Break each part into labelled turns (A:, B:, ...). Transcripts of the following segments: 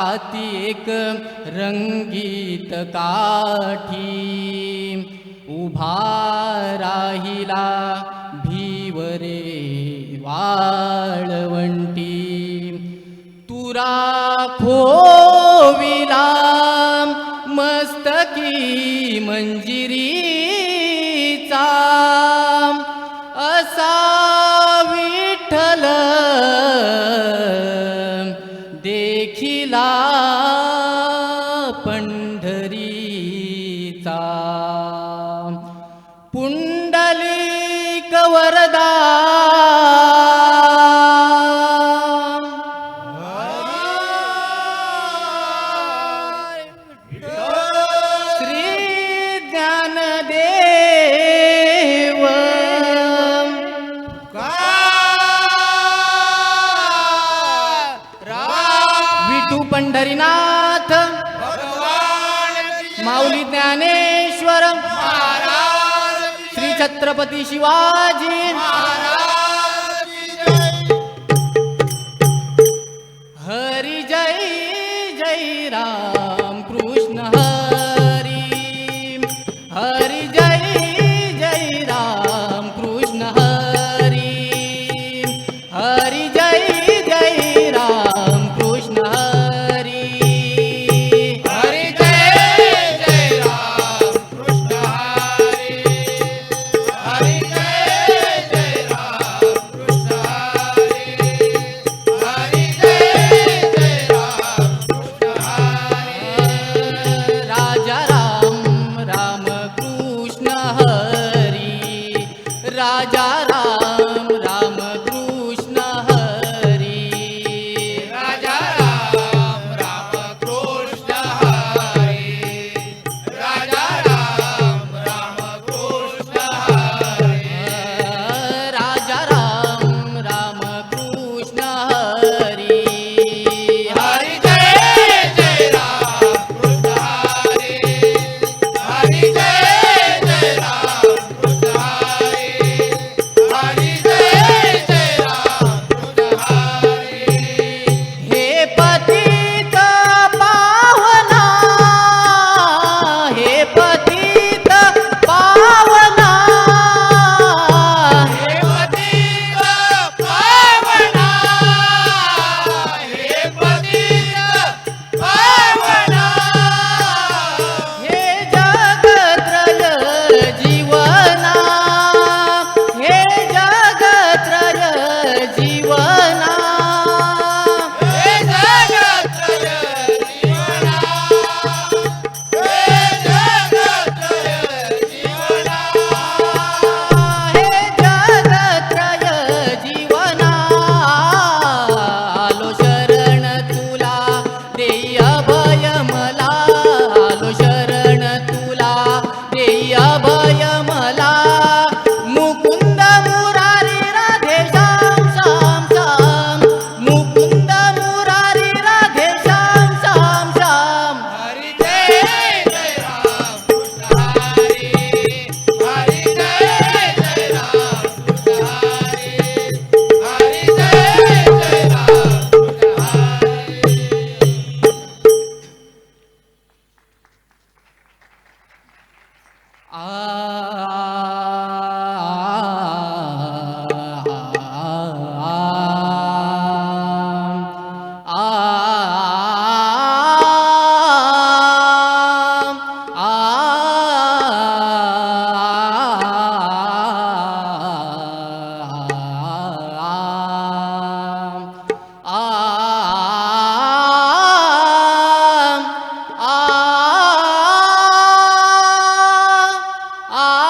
A: हाती एक रंगीत काठी, उभा राहिला भीवरे वाळवंटी. तुरा खोविला मस्तकी मंजिरीचा, असा विठ्ठल देखिला पंढरीचा. पुंडलिक वरदा श्री ज्ञानदेव विठू पंढरीनाथ माऊली ज्ञानेश्वर श्री छत्रपती शिवाजी हरी जय जय राम कृष्ण हरी. हरी जय जय राम कृष्ण हरी. हरी जय जय राम कृष्ण हरी. हरी जय जय राम कृष्ण हरी. हरी जय जय राम कृष्ण हरी. हरी जय जय राम कृष्ण हरी. राजा राम राम कृष्ण हरी. राजा राम राम कृष्ण हरी. राजा राम राम कृष्ण हरी. राजा राम राम कृष्ण हरी. राजा राम राम कृष्ण हरी. हरी जय जय राम कृष्ण हरी. हरी जय जय राम कृष्ण हरी. हरी जय जय राम कृष्ण हरी. हे पतित पावना, हे पतित पावना, हे पतित पावना, हे पतित पावना, हे जगत्रय जीवना, हे जगत्रय जीवना, हे जगत्रय जीवना, हे जगत्रय जीवना, हे जगत्रय जीवना. आलो शरण तुला देई अभय मला. आलो शरण तुला देई अभय मला. मुकुंद मुरारी राधे श्याम श्याम श्याम. मुकुंद मुरारी राधे श्याम श्याम श्याम. हरी जय जय राम कृष्ण हरी. हरी जय जय राम कृष्ण हरी. हरी जय जय राम कृष्ण हरी. आ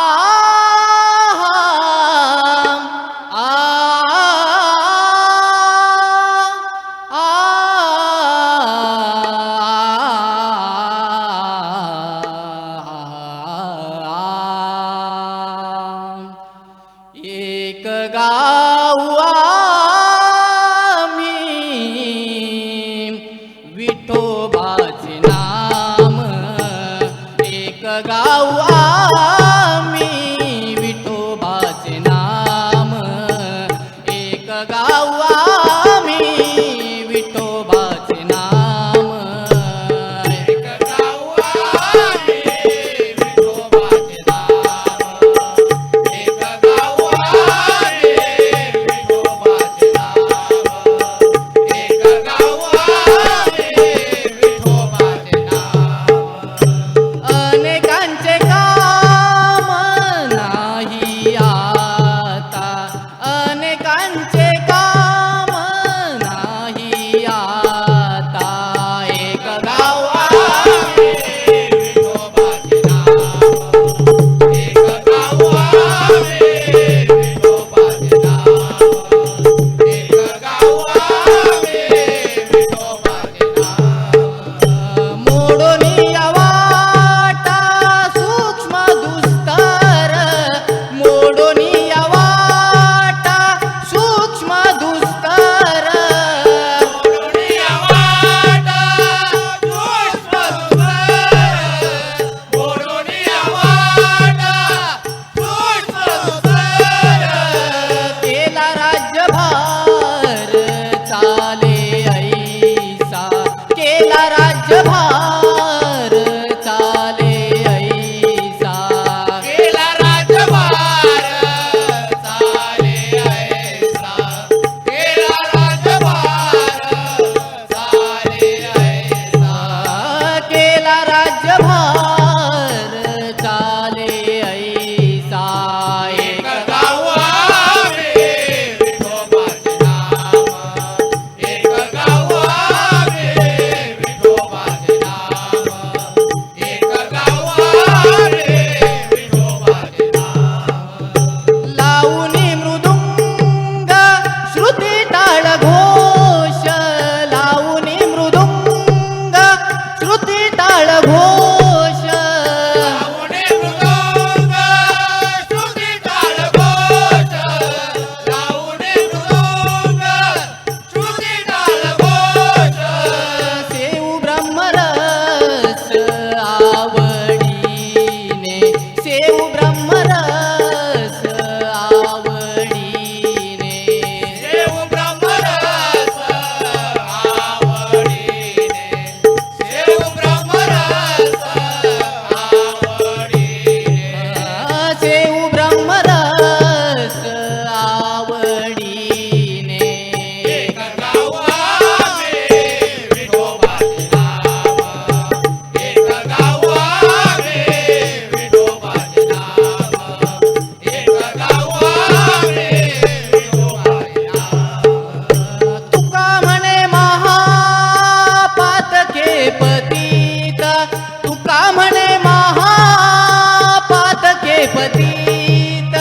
A: पतीत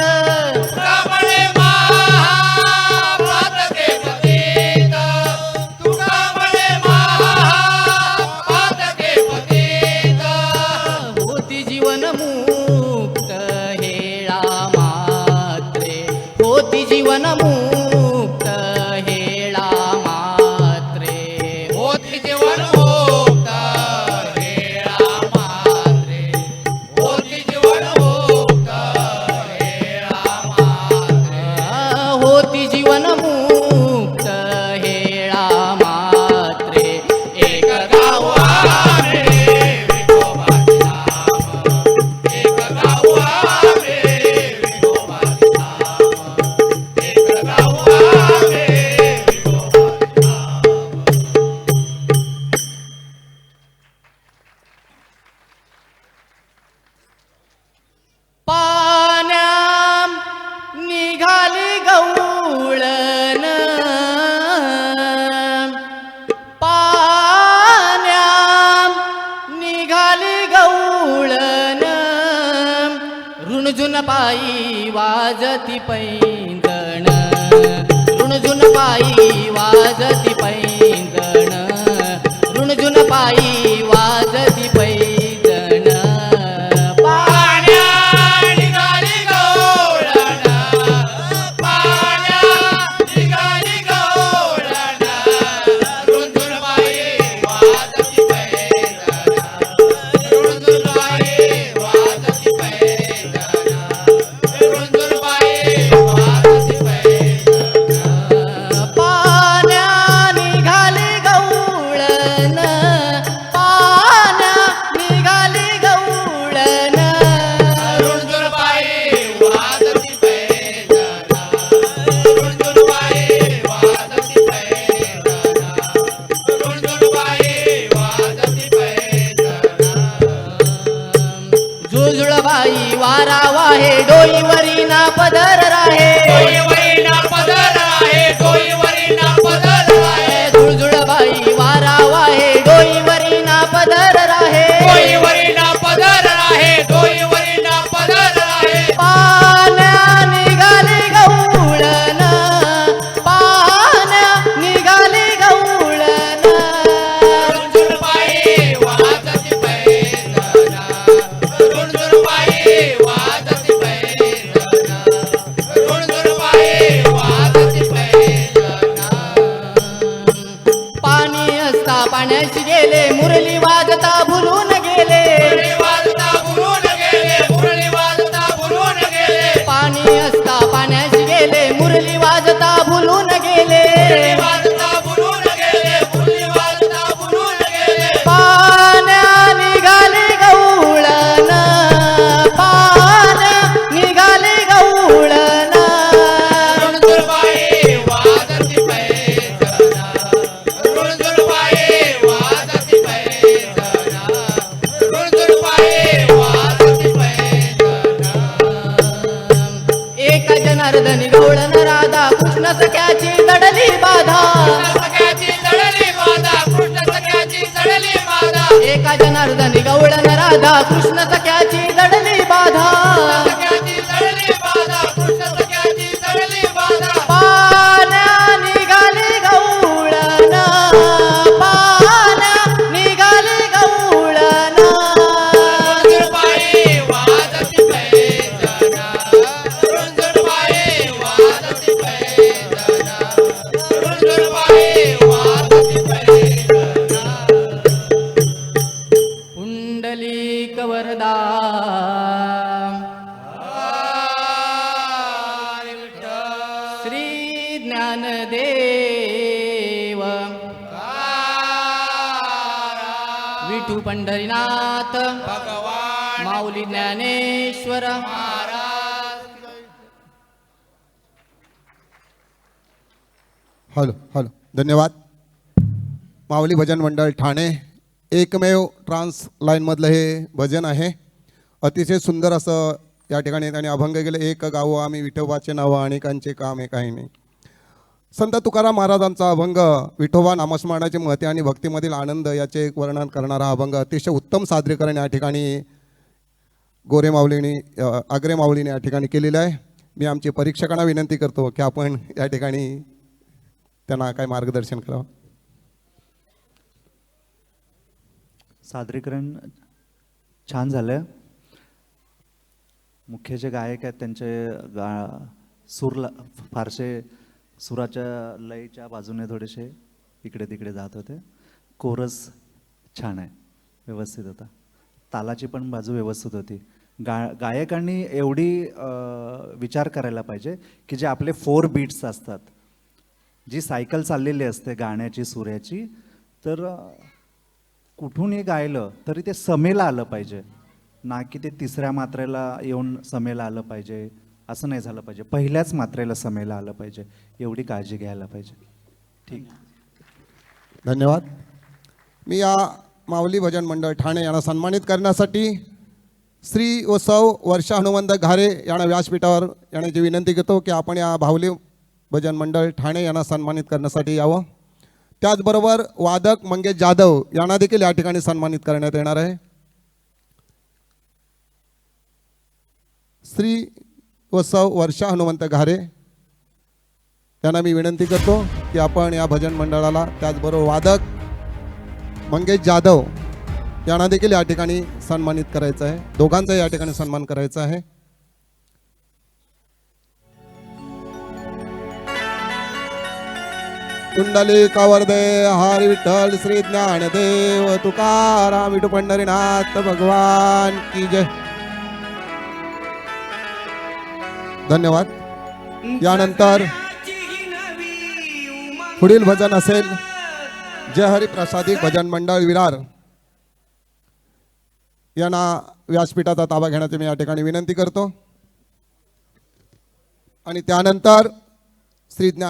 B: तुकामळे महापातके पतित तुकामळे महापातके पतित
A: होती जीवन मुक्त हेळा मात्रे होती जीवन मुक्त हेळा मात्रे
B: होती जीवन मुक्त हेळा मात्रे होती जीवन मुक्त हेळा मात्रे
A: होती जीवन मुक्त हेळा मात्रे
B: एक गाव आम्ही विठोबाचे नाम एक गाव आम्ही विठोबाचे नाम एक गाव आम्ही विठोबाचे नाम
A: पाण्याम निघाली गवळण पाण्याम निघाली गवळण रुणझुन पायी वाजती पैंजण रुणझुन पायी वाजती पैंजण रुणझुन पायी वाजती पैंजण
B: पाण्या निघाली गवळण पाण्या निघाली गवळण रुंदुरबाई वाजती पैंजण रुंदुरबाई वाजती पैंजण रुंदुरबाई वाजती पैंजण
A: पाण्या निघाली गवळण पाण्या निघाली गवळण
B: रुंदुरबाई वाजती पैंजण रुंदुरबाई वाजती पैंजण रुंदुरबाई वाजती पैंजण
A: झुळझुळबाई वारा वाहे डोईवरी ना पदर राहे
B: डोईवरीना पदर आहे डोईवरीना पदर आहे
A: झुळझुळबाई वारा वाहे डोईवरी ना पदर राहे
B: डोईवरीना पदर आहे डोईवरीना पदर आहे
A: पाण्या निघाली गवळण पाण्या निघाली गवळण
B: रुंदुरबाई वाजती पैंजण रुंदुरबाई वाजती पैंजण रुंदुरबाई वाजती पैंजण
A: पाणी असता पाण्याशी गेले मुरली वाजता भुलून गेले
B: मुरली वाजता भुलून गेले मुरली वाजता भुलून गेले
A: पाणी असता पाण्याशी गेले मुरली वाजता भुलून गेले
B: मुरली वाजता भुलून गेले मुरली वाजता भुलून गेले
A: पाण्या निघाली गवळण पाण्या निघाली गवळण
B: रुंदुरबाई वाजती पैंजण रुंदुरबाई वाजती पैंजण रुंदुरबाई वाजती पैंजण
A: एका जनार्दनी गवळण राधा कृष्ण सख्याची दडली बाधा
B: सगळ्याची जडली माता कृष्ण सगळ्याची जडली माता
A: एका जनार्दनी गवळण राधा कृष्ण सख्याची दडली बाधा
B: सगळ्याची जडली माता कृष्ण सगळ्याची जडली माता
A: पाण्या निघाली गवळण पाण्या निघाली गवळण
B: रुंदुरबाई वाजती पैंजण रुंदुरबाई वाजती पैंजण रुंदुरबाई वाजती पैंजण
A: पुंडलिक वरदा श्री ज्ञानदेव विठू पंढरीनाथ
B: भगवान
A: माऊली ज्ञानेश्वर
C: हॅलो हॅलो धन्यवाद. माऊली भजन मंडळ ठाणे एकमेव ट्रान्स लाईनमधलं हे भजन आहे. अतिशय सुंदर असं या ठिकाणी त्यांनी अभंग गेले. एक गावो आम्ही विठोबाचे नावं अनेकांचे काम हे काही नाही. संत तुकाराम महाराजांचा अभंग विठोबा नामस्मरणाचे महत्त्व आणि भक्तीमधील आनंद याचे वर्णन करणारा अभंग अतिशय उत्तम सादरीकरण या ठिकाणी गोरे माऊलीने आग्रे माऊलीने या ठिकाणी केलेलं आहे. मी आमच्या परीक्षकांना विनंती करतो की आपण या ठिकाणी त्यांना काय मार्गदर्शन करावं.
D: सादरीकरण छान झालं. मुख्य जे गायक आहेत त्यांचे सूर फारसे सुराच्या लयच्या बाजूने थोडेसे इकडे तिकडे जात होते. कोरस छान आहे, व्यवस्थित होता. तालाची पण बाजू व्यवस्थित होती. गायकांनी एवढी विचार करायला पाहिजे की जे आपले 4 बीट्स असतात, जी सायकल चाललेली असते गाण्याची सुराची, तर कुठूनही गायलं तरी ते समेला आलं पाहिजे, ना की ते तिसऱ्या मात्रेला येऊन समेला आलं पाहिजे. असं नाही झालं पाहिजे. पहिल्याच मात्रेला समेला आलं पाहिजे. एवढी काळजी घ्यायला पाहिजे. ठीक.
C: धन्यवाद. मी या माऊली भजन मंडळ ठाणे यांना सन्मानित करण्यासाठी श्री व सौ वर्षा हनुमंत घारे यांना व्यासपीठावर येण्याची विनंती करतो की आपण या माऊली भजन मंडळ ठाणे यांना सन्मानित करण्यासाठी यावं. त्याचबरोबर वादक मंगेश जाधव यांना देखील या ठिकाणी सन्मानित करण्यात येणार आहे. श्री व सौ वर्षा हनुमंत घारे यांना मी विनंती करतो की आपण या भजन मंडळाला, त्याचबरोबर वादक मंगेश जाधव यांना देखील या ठिकाणी सन्मानित करायचं आहे. दोघांचा या ठिकाणी सन्मान करायचा आहे. कुंडली कावर्दे हरी विठ्ठल श्री ज्ञानदेव तुकाराम विठू पंढरीनाथ भगवान की जय. धन्यवाद. यानंतर पुढील भजन असेल जय हरी प्रसादिक भजन मंडळ विरार यांना व्यासपीठाचा ताबा घेण्याची मी या ठिकाणी विनंती करतो. आणि त्यानंतर श्री ज्ञान